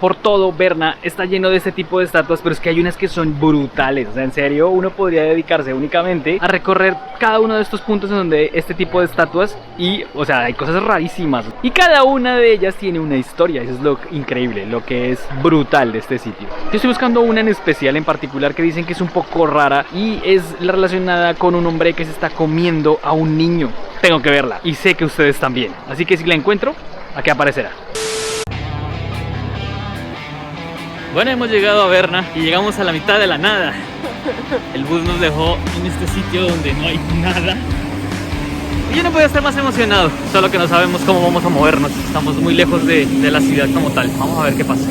por todo Berna está lleno de este tipo de estatuas, pero es que hay unas que son brutales. O sea, en serio, uno podría dedicarse únicamente a recorrer cada uno de estos puntos en donde este tipo de estatuas y, o sea, hay cosas rarísimas. Y cada una de ellas tiene una historia. Eso es lo increíble, lo que es brutal de este sitio. Yo estoy buscando una en especial, en particular, que dicen que es un poco rara y es relacionada con un hombre que se está comiendo a un niño. Tengo que verla y sé que ustedes también. Así que si la encuentro, aquí aparecerá. Bueno, hemos llegado a Berna y llegamos a la mitad de la nada. El bus nos dejó en este sitio donde no hay nada. Y yo no podía estar más emocionado, solo que no sabemos cómo vamos a movernos. Estamos muy lejos de la ciudad como tal. Vamos a ver qué pasa.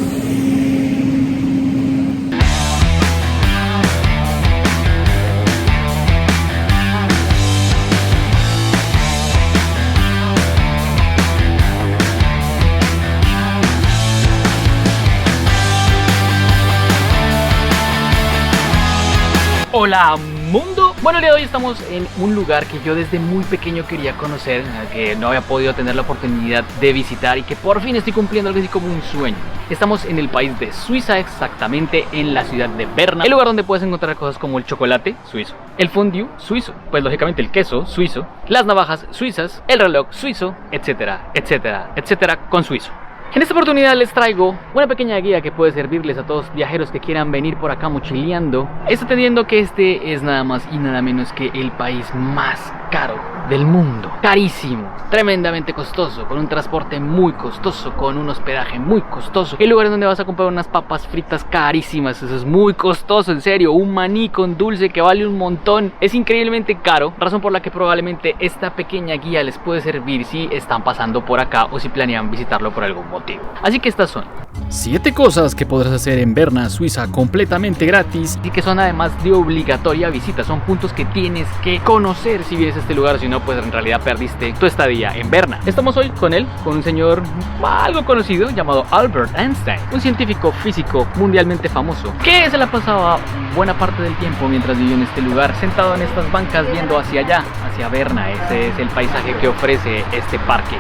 Hola mundo, bueno, el día de hoy estamos en un lugar que yo desde muy pequeño quería conocer, que no había podido tener la oportunidad de visitar y que por fin estoy cumpliendo algo así como un sueño. Estamos en el país de Suiza, exactamente en la ciudad de Berna, el lugar donde puedes encontrar cosas como el chocolate suizo, el fondue suizo, pues lógicamente el queso suizo, las navajas suizas, el reloj suizo, etcétera, etcétera, etcétera, con suizo. En esta oportunidad les traigo una pequeña guía que puede servirles a todos viajeros que quieran venir por acá mochileando. Esto entendiendo que este es nada más y nada menos que el país más caro del mundo. Carísimo, tremendamente costoso, con un transporte muy costoso, con un hospedaje muy costoso. El lugar en donde vas a comprar unas papas fritas carísimas, eso es muy costoso, en serio. Un maní con dulce que vale un montón, es increíblemente caro, razón por la que probablemente esta pequeña guía les puede servir si están pasando por acá o si planean visitarlo por algún motivo. Así que estas son 7 cosas que podrás hacer en Berna, Suiza, completamente gratis y que son además de obligatoria visita. Son puntos que tienes que conocer si vienes a este lugar, si no, pues en realidad perdiste tu estadía en Berna. Estamos hoy con un señor algo conocido llamado Albert Einstein, un científico físico mundialmente famoso que se la pasaba buena parte del tiempo mientras vivía en este lugar, sentado en estas bancas viendo hacia allá, hacia Berna. Ese es el paisaje que ofrece este parque.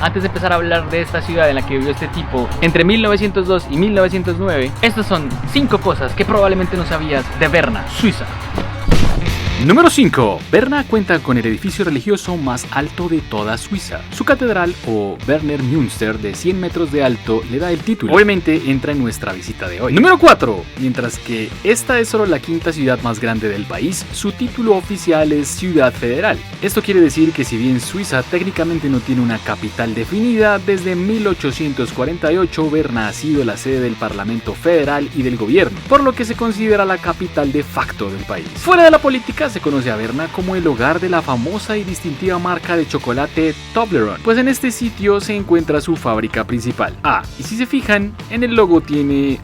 Antes de empezar a hablar de esta ciudad en la que vivió este tipo entre 1902 y 1909, estas son 5 cosas que probablemente no sabías de Berna, Suiza. Número 5. Berna cuenta con el edificio religioso más alto de toda Suiza. Su catedral, o Berner Münster, de 100 metros de alto, le da el título. Obviamente entra en nuestra visita de hoy. Número 4. Mientras que esta es solo la quinta ciudad más grande del país, su título oficial es Ciudad Federal. Esto quiere decir que si bien Suiza técnicamente no tiene una capital definida, desde 1848 Berna ha sido la sede del Parlamento Federal y del gobierno, por lo que se considera la capital de facto del país. Fuera de la política, se conoce a Berna como el hogar de la famosa y distintiva marca de chocolate Toblerone, pues en este sitio se encuentra su fábrica principal. Y si se fijan, en el logo tiene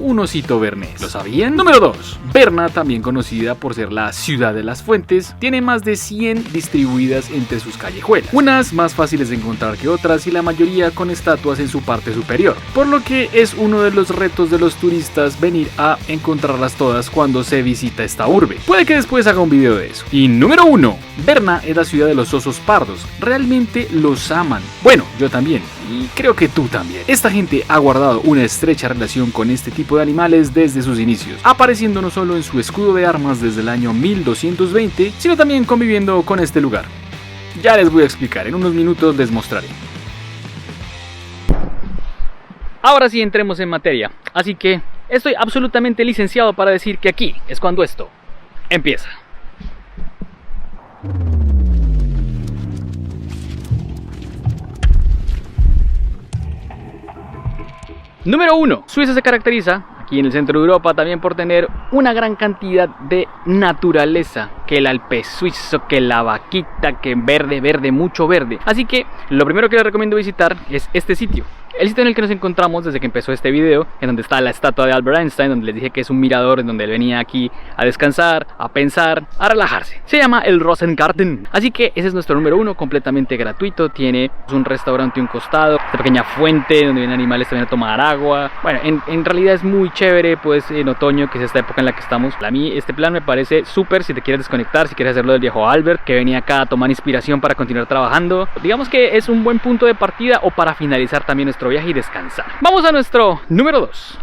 un osito bernés. ¿Lo sabían? Número 2. Berna, también conocida por ser la ciudad de las fuentes, tiene más de 100 distribuidas entre sus callejuelas, unas más fáciles de encontrar que otras y la mayoría con estatuas en su parte superior, por lo que es uno de los retos de los turistas venir a encontrarlas todas cuando se visita esta urbe. Puede que después haga un video de eso. Y número 1. Berna es la ciudad de los osos pardos. Realmente los aman. Bueno, yo también. Y creo que tú también. Esta gente ha guardado una estrecha relación con este tipo de animales desde sus inicios, apareciendo no solo en su escudo de armas desde el año 1220, sino también conviviendo con este lugar. Ya les voy a explicar, en unos minutos les mostraré. Ahora sí entremos en materia, así que estoy absolutamente licenciado para decir que aquí es cuando esto empieza. Número 1. Suiza se caracteriza, aquí en el centro de Europa, también por tener una gran cantidad de naturaleza, que el Alpe suizo, que la vaquita, que verde, mucho verde. Así que lo primero que les recomiendo visitar es este sitio. El sitio en el que nos encontramos desde que empezó este video, en donde está la estatua de Albert Einstein, donde les dije que es un mirador en donde él venía aquí a descansar, a pensar, a relajarse. Se llama el Rosengarten. Así que ese es nuestro número 1, completamente gratuito. Tiene un restaurante a un costado, esta pequeña fuente donde vienen animales también a tomar agua. Bueno, en realidad es muy chévere, pues en otoño, que es esta época en la que estamos. A mí este plan me parece súper si te quieres desconectar desconectar, si quieres hacerlo del viejo Albert, que venía acá a tomar inspiración para continuar trabajando. Digamos que es un buen punto de partida o para finalizar también nuestro viaje y descansar. Vamos a nuestro número 2.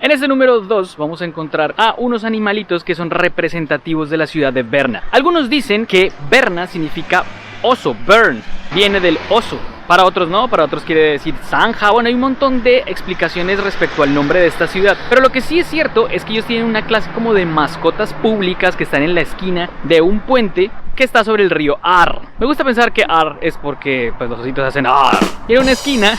En este número 2 vamos a encontrar a unos animalitos que son representativos de la ciudad de Berna. Algunos dicen que Berna significa oso, Bern, viene del oso. Para otros no, para otros quiere decir zanja. Bueno, hay un montón de explicaciones respecto al nombre de esta ciudad. Pero lo que sí es cierto es que ellos tienen una clase como de mascotas públicas que están en la esquina de un puente que está sobre el río Ar. Me gusta pensar que Ar es porque pues los ositos hacen Ar. Y en una esquina,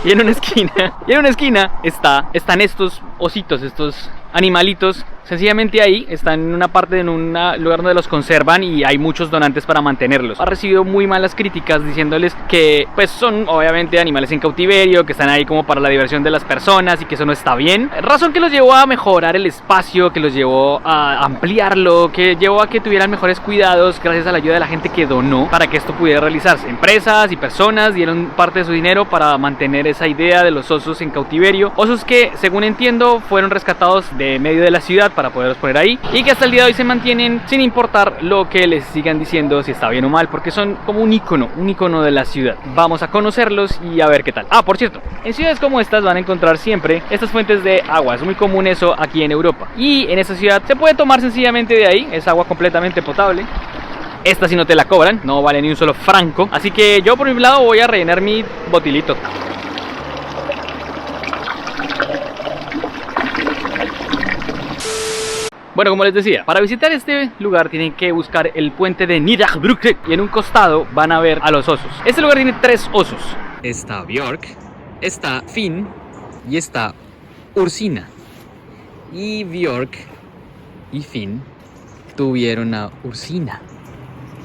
y en una esquina están estos ositos, estos animalitos. Sencillamente ahí están en una parte, en un lugar donde los conservan y hay muchos donantes para mantenerlos. Ha recibido muy malas críticas diciéndoles que pues son obviamente animales en cautiverio, que están ahí como para la diversión de las personas y que eso no está bien. Razón que los llevó a mejorar el espacio, que los llevó a ampliarlo, que llevó a que tuvieran mejores cuidados gracias a la ayuda de la gente que donó para que esto pudiera realizarse. Empresas y personas dieron parte de su dinero para mantener esa idea de los osos en cautiverio. Osos que, según entiendo, fueron rescatados de medio de la ciudad para poderlos poner ahí y que hasta el día de hoy se mantienen sin importar lo que les sigan diciendo, si está bien o mal, porque son como un icono de la ciudad. Vamos a conocerlos y a ver qué tal. Ah, por cierto, en ciudades como estas van a encontrar siempre estas fuentes de agua. Es muy común eso aquí en Europa y en esta ciudad se puede tomar sencillamente de ahí. Es agua completamente potable. Esta sí no te la cobran, no vale ni un solo franco. Así que yo por mi lado voy a rellenar mi botilito. Bueno, como les decía, para visitar este lugar tienen que buscar el puente de Nidarbrücke y en un costado van a ver a los osos. Este lugar tiene 3 osos. Está Björk, está Finn y está Ursina. Y Björk y Finn tuvieron a Ursina.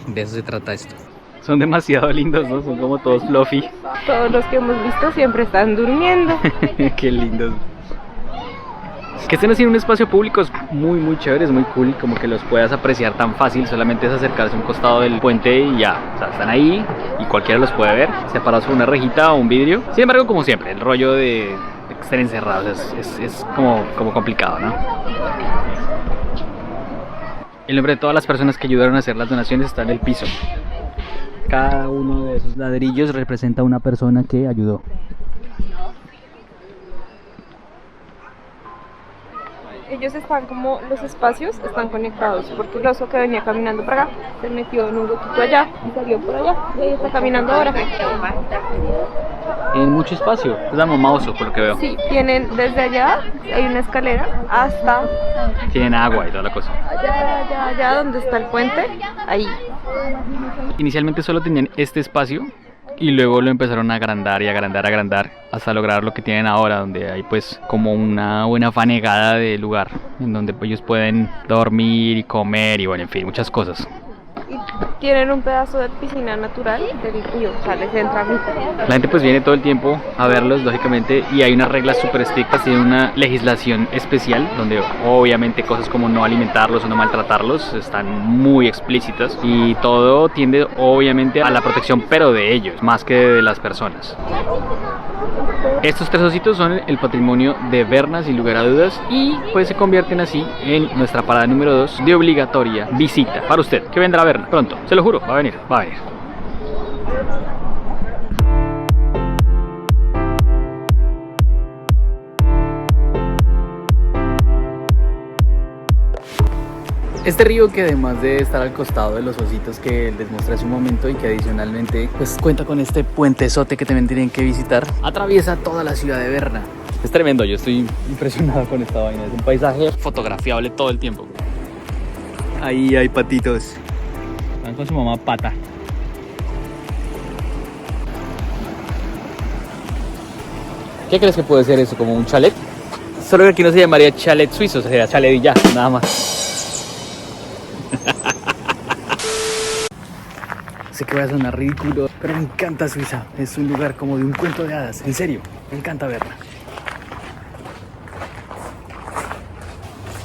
De eso se trata esto. Son demasiado lindos, ¿no? Son como todos fluffy. Todos los que hemos visto siempre están durmiendo. Qué lindos. Que estén así en un espacio público es muy chévere, es muy cool, como que los puedas apreciar tan fácil, solamente es acercarse a un costado del puente y ya, o sea, están ahí y cualquiera los puede ver, separados por una rejita o un vidrio. Sin embargo, como siempre, el rollo de estar encerrados es como complicado, ¿no? El nombre de todas las personas que ayudaron a hacer las donaciones está en el piso. Cada uno de esos ladrillos representa a una persona que ayudó. Ellos están como, los espacios están conectados, porque el oso que venía caminando para acá se metió en un huequito allá y salió por allá y ahí está caminando ahora. En mucho espacio, es la mamá oso por lo que veo. Sí, tienen desde allá, hay una escalera, hasta tienen agua y toda la cosa. allá donde está el puente, ahí. Inicialmente solo tenían este espacio y luego lo empezaron a agrandar y agrandar hasta lograr lo que tienen ahora, donde hay pues como una buena fanegada de lugar en donde ellos pueden dormir y comer y bueno, en fin, muchas cosas. Y tienen un pedazo de piscina natural del río, o sea, les entra mucho. La gente pues viene todo el tiempo a verlos, lógicamente, y hay unas reglas súper estrictas, tienen una legislación especial donde obviamente cosas como no alimentarlos o no maltratarlos están muy explícitas y todo tiende obviamente a la protección pero de ellos, más que de las personas. Estos 3 ositos son el patrimonio de Berna sin lugar a dudas y pues se convierten así en nuestra parada número 2 de obligatoria visita para usted que vendrá a Berna pronto, se lo juro, va a venir. Este río, que además de estar al costado de los ositos que les mostré hace un momento y que adicionalmente pues cuenta con este puentezote que también tienen que visitar, atraviesa toda la ciudad de Berna. Es tremendo, yo estoy impresionado con esta vaina, es un paisaje fotografiable todo el tiempo. Ahí hay patitos, van con su mamá Pata. ¿Qué crees que puede ser eso? ¿Como un chalet? Solo que aquí no se llamaría chalet suizo, sería chalet y ya, nada más. Sé que voy a sonar ridículo, pero me encanta Suiza. Es un lugar como de un cuento de hadas. En serio, me encanta verla.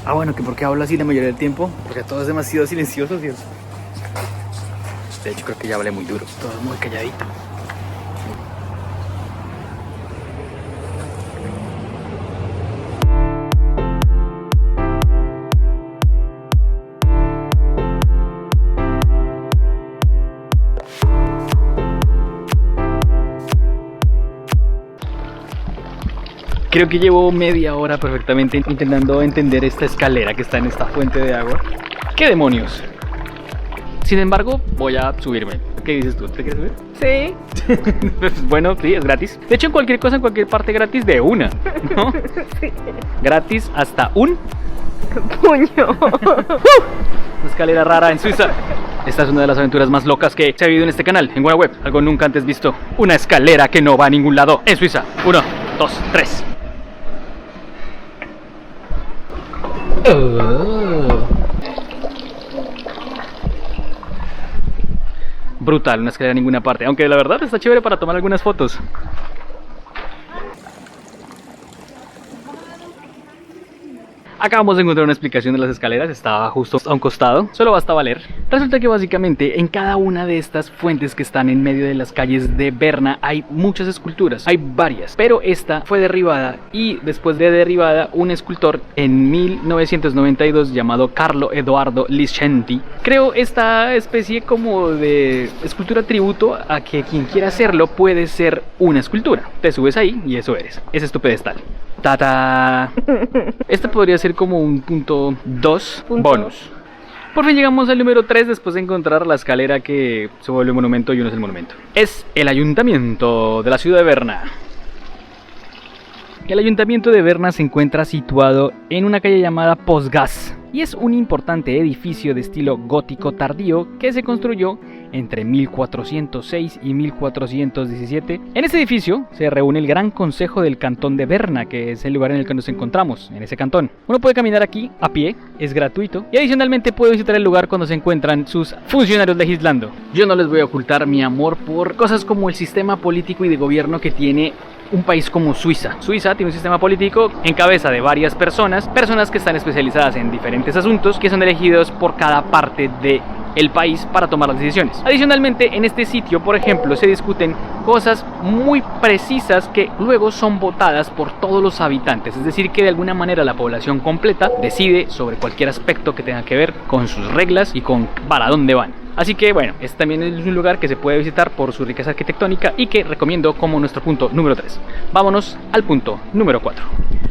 Ah, bueno, que por qué hablo así la mayoría del tiempo, porque todo es demasiado silencioso, ¿cierto? De hecho, creo que ya hablé muy duro. Todo muy calladito. Creo que llevo media hora perfectamente intentando entender esta escalera que está en esta fuente de agua. ¿Qué demonios? Sin embargo, voy a subirme. ¿Qué dices tú? ¿Te quieres subir? Sí. Pues bueno, sí, es gratis. De hecho, en cualquier cosa, en cualquier parte gratis de una, ¿no? Sí. Gratis hasta un Puño. una escalera rara en Suiza. Esta es una de las aventuras más locas que se ha vivido en este canal, en Web. Algo nunca antes visto. Una escalera que no va a ningún lado en Suiza. 1, 2, 3. Brutal, una escalera en ninguna parte. Aunque la verdad está chévere para tomar algunas fotos. Acabamos de encontrar una explicación de las escaleras, estaba justo a un costado, solo basta valer. Resulta que básicamente en cada una de estas fuentes que están en medio de las calles de Berna hay muchas esculturas, hay varias, pero esta fue derribada y después de derribada un escultor en 1992 llamado Carlo Edoardo Liscienti creó esta especie como de escultura tributo a que quien quiera hacerlo puede ser una escultura. Te subes ahí y eso eres, ese es tu pedestal. ¡Tata! Este podría ser como un punto 2 bonus. Por fin llegamos al número 3 después de encontrar la escalera que se vuelve monumento y uno es el monumento. Es el ayuntamiento de la ciudad de Berna. El ayuntamiento de Berna se encuentra situado en una calle llamada Postgas y es un importante edificio de estilo gótico tardío que se construyó entre 1406 y 1417. En este edificio se reúne el Gran Consejo del Cantón de Berna, que es el lugar en el que nos encontramos, en ese cantón. Uno puede caminar aquí a pie, es gratuito, y adicionalmente puede visitar el lugar cuando se encuentran sus funcionarios legislando. Yo no les voy a ocultar mi amor por cosas como el sistema político y de gobierno que tiene un país como Suiza. Suiza tiene un sistema político en cabeza de varias personas que están especializadas en diferentes asuntos, que son elegidos por cada parte del país para tomar las decisiones. Adicionalmente, en este sitio, por ejemplo, se discuten cosas muy precisas que luego son votadas por todos los habitantes, es decir, que de alguna manera la población completa decide sobre cualquier aspecto que tenga que ver con sus reglas y con para dónde van. Así que bueno, este también es un lugar que se puede visitar por su riqueza arquitectónica y que recomiendo como nuestro punto número 3. Vámonos al punto número 4.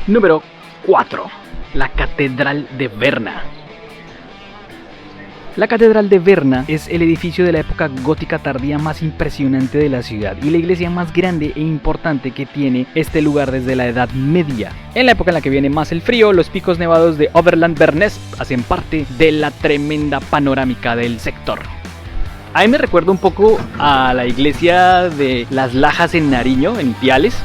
Número 4. La Catedral de Berna. La Catedral de Berna es el edificio de la época gótica tardía más impresionante de la ciudad y la iglesia más grande e importante que tiene este lugar desde la Edad Media. En la época en la que viene más el frío, los picos nevados de Oberland Bernés hacen parte de la tremenda panorámica del sector. A mí me recuerda un poco a la iglesia de Las Lajas en Nariño, en Ipiales,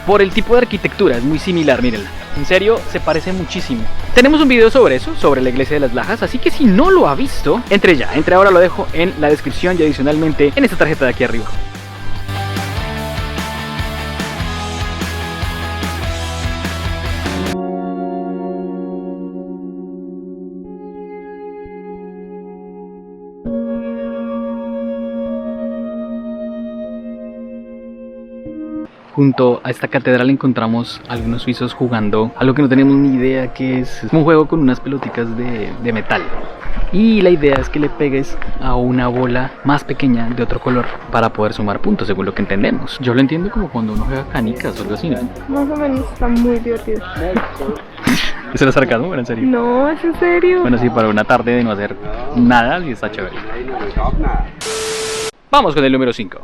por el tipo de arquitectura, es muy similar, mírenla. En serio, se parece muchísimo. Tenemos un video sobre eso, sobre la iglesia de Las Lajas, así que si no lo ha visto, entre ya, entre ahora, lo dejo en la descripción y adicionalmente en esta tarjeta de aquí arriba. Junto a esta catedral encontramos algunos suizos jugando algo que no tenemos ni idea que es. Es un juego con unas pelotitas de metal. Y la idea es que le pegues a una bola más pequeña de otro color para poder sumar puntos, según lo que entendemos. Yo lo entiendo como cuando uno juega canicas o algo así, ¿no? Más o menos, está muy divertido. ¿Eso era sarcasmo o era en serio? No, es en serio. Bueno, sí, para una tarde de no hacer nada, y está chévere. Vamos con el número 5.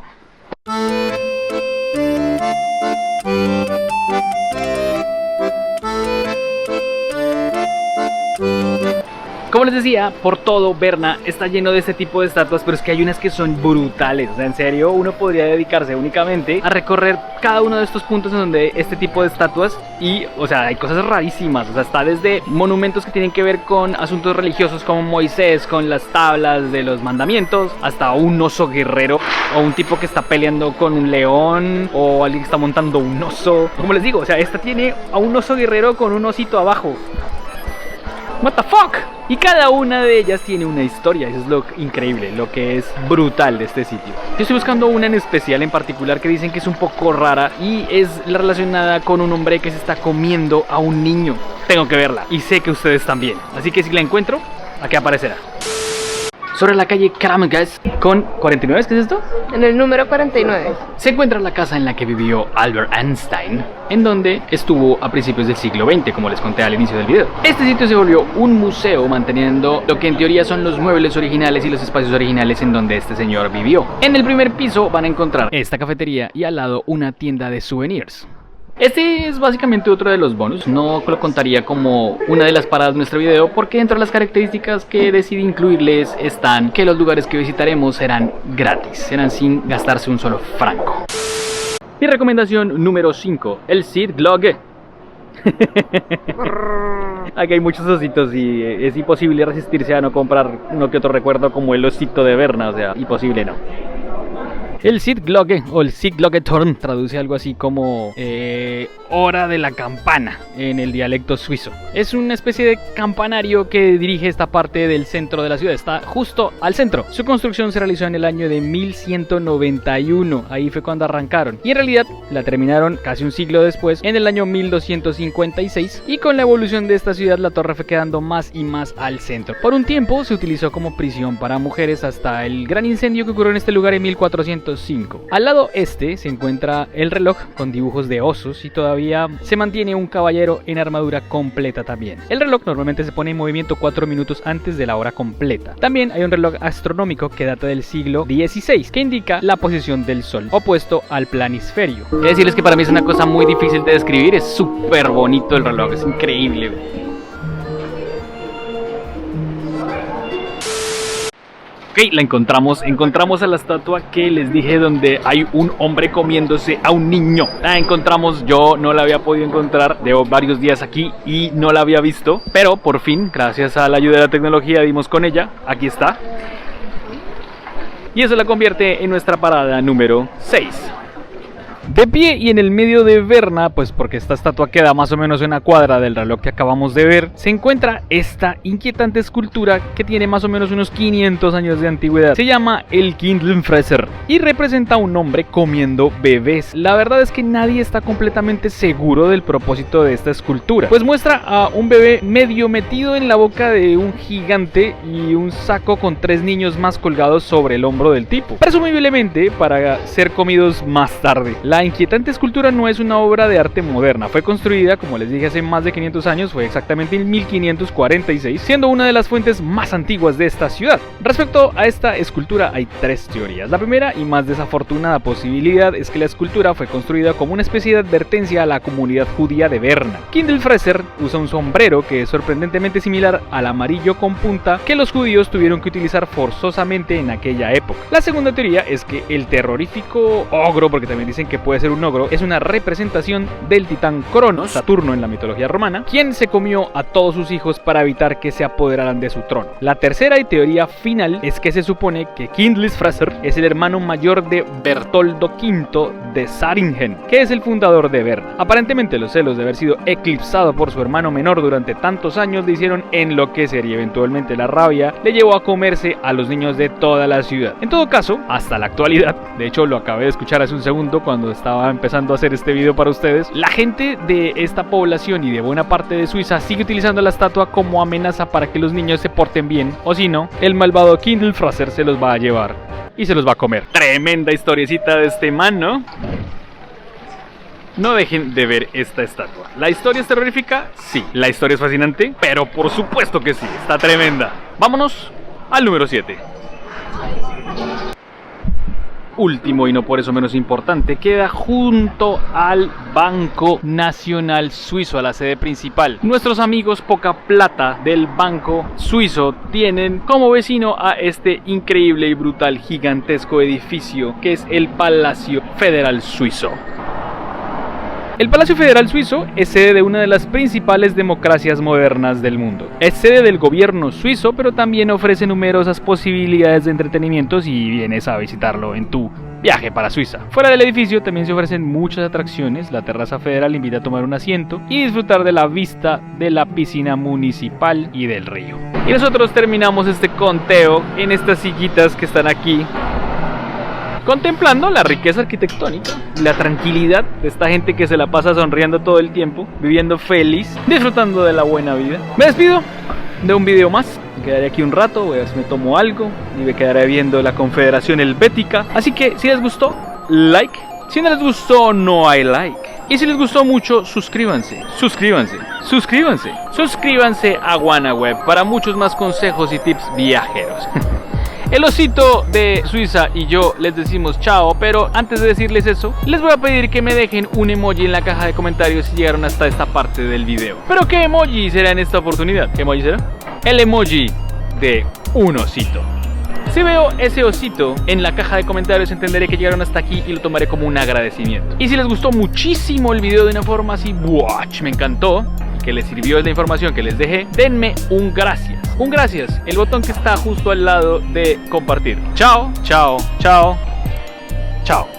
Como les decía, por todo Berna está lleno de este tipo de estatuas, pero es que hay unas que son brutales. O sea, en serio, uno podría dedicarse únicamente a recorrer cada uno de estos puntos en donde este tipo de estatuas y, o sea, hay cosas rarísimas. O sea, está desde monumentos que tienen que ver con asuntos religiosos como Moisés, con las tablas de los mandamientos, hasta un oso guerrero o un tipo que está peleando con un león o alguien que está montando un oso. Como les digo, o sea, esta tiene a un oso guerrero con un osito abajo. What the fuck? Y cada una de ellas tiene una historia, eso es lo increíble, lo que es brutal de este sitio. Yo estoy buscando una en especial, en particular, que dicen que es un poco rara y es la relacionada con un hombre que se está comiendo a un niño. Tengo que verla y sé que ustedes también, así que si la encuentro, aquí aparecerá. sobre la calle Kramgas con 49, ¿qué es esto? En el número 49. Se encuentra la casa en la que vivió Albert Einstein, en donde estuvo a principios del siglo XX, como les conté al inicio del video. Este sitio se volvió un museo, manteniendo lo que en teoría son los muebles originales y los espacios originales en donde este señor vivió. En el primer piso van a encontrar esta cafetería y al lado una tienda de souvenirs. Este es básicamente otro de los bonus, no lo contaría como una de las paradas de nuestro video porque dentro de las características que decidí incluirles están que los lugares que visitaremos serán gratis, serán sin gastarse un solo franco. Mi recomendación número 5, el Sid Glogge. Aquí hay muchos ositos y es imposible resistirse a no comprar uno que otro recuerdo como el osito de Berna, o sea, imposible no. El Sid Glogge o el Sid Glockenturm traduce algo así como hora de la campana en el dialecto suizo. Es una especie de campanario que dirige esta parte del centro de la ciudad, está justo al centro. Su construcción se realizó en el año de 1191, ahí fue cuando arrancaron. Y en realidad la terminaron casi un siglo después, en el año 1256. Y con la evolución de esta ciudad la torre fue quedando más y más al centro. Por un tiempo se utilizó como prisión para mujeres hasta el gran incendio que ocurrió en este lugar en 1405. Al lado este se encuentra el reloj con dibujos de osos y todavía se mantiene un caballero en armadura completa también. El reloj normalmente se pone en movimiento 4 minutos antes de la hora completa. También hay un reloj astronómico que data del siglo XVI que indica la posición del sol opuesto al planisferio. Quiero decirles que para mí es una cosa muy difícil de describir, es súper bonito el reloj, es increíble. Ok, la encontramos a la estatua que les dije donde hay un hombre comiéndose a un niño. La encontramos, yo no la había podido encontrar, llevo varios días aquí y no la había visto, pero por fin, gracias a la ayuda de la tecnología, dimos con ella, aquí está. Y eso la convierte en nuestra parada número 6. De pie y en el medio de Berna, pues porque esta estatua queda más o menos en una cuadra del reloj que acabamos de ver, se encuentra esta inquietante escultura que tiene más o menos unos 500 años de antigüedad. Se llama el Kindlefresser y representa a un hombre comiendo bebés. La verdad es que nadie está completamente seguro del propósito de esta escultura, pues muestra a un bebé medio metido en la boca de un gigante y un saco con 3 niños más colgados sobre el hombro del tipo, presumiblemente para ser comidos más tarde. La inquietante escultura no es una obra de arte moderna, fue construida, como les dije, hace más de 500 años, fue exactamente en 1546, siendo una de las fuentes más antiguas de esta ciudad. Respecto a esta escultura hay 3 teorías. La primera y más desafortunada posibilidad es que la escultura fue construida como una especie de advertencia a la comunidad judía de Berna. Kindlefresser usa un sombrero que es sorprendentemente similar al amarillo con punta que los judíos tuvieron que utilizar forzosamente en aquella época. La segunda teoría es que el terrorífico ogro, porque también dicen que puede ser un ogro, es una representación del titán Cronos, Saturno en la mitología romana, quien se comió a todos sus hijos para evitar que se apoderaran de su trono. La tercera y teoría final es que se supone que Kindlefresser es el hermano mayor de Bertoldo V de Saringen, que es el fundador de Berna. Aparentemente los celos de haber sido eclipsado por su hermano menor durante tantos años le hicieron enloquecer y eventualmente la rabia le llevó a comerse a los niños de toda la ciudad. En todo caso, hasta la actualidad, de hecho lo acabé de escuchar hace un segundo cuando estaba empezando a hacer este video para ustedes, la gente de esta población y de buena parte de Suiza sigue utilizando la estatua como amenaza para que los niños se porten bien, o si no, el malvado Kindlefresser se los va a llevar y se los va a comer. Tremenda historiecita de este man, ¿no? No dejen de ver esta estatua. ¿La historia es terrorífica? Sí. ¿La historia es fascinante? Pero por supuesto que sí, está tremenda. Vámonos al número 7. Último y no por eso menos importante, queda junto al Banco Nacional Suizo, a la sede principal. Nuestros amigos poca plata del Banco Suizo tienen como vecino a este increíble y brutal gigantesco edificio que es el Palacio Federal Suizo. El Palacio Federal Suizo es sede de una de las principales democracias modernas del mundo. Es sede del gobierno suizo, pero también ofrece numerosas posibilidades de entretenimiento si vienes a visitarlo en tu viaje para Suiza. Fuera del edificio también se ofrecen muchas atracciones. La terraza federal invita a tomar un asiento y disfrutar de la vista de la piscina municipal y del río. Y nosotros terminamos este conteo en estas sillitas que están aquí, contemplando la riqueza arquitectónica, la tranquilidad de esta gente que se la pasa sonriendo todo el tiempo, viviendo feliz, disfrutando de la buena vida. Me despido de un video más. quedaré aquí un rato, voy a ver si me tomo algo y me quedaré viendo la Confederación Helvética. Así que si les gustó, like. Si no les gustó, no hay like. Y si les gustó mucho, suscríbanse a WannaWeb para muchos más consejos y tips viajeros. El osito de Suiza y yo les decimos chao, pero antes de decirles eso, les voy a pedir que me dejen un emoji en la caja de comentarios si llegaron hasta esta parte del video. ¿Pero qué emoji será en esta oportunidad? ¿Qué emoji será? El emoji de un osito. Si veo ese osito en la caja de comentarios, entenderé que llegaron hasta aquí y lo tomaré como un agradecimiento. Y si les gustó muchísimo el video de una forma así, ¡watch! Me encantó, y que les sirvió la información que les dejé, denme un gracias. Un gracias, el botón que está justo al lado de compartir. Chao, chao, chao, chao.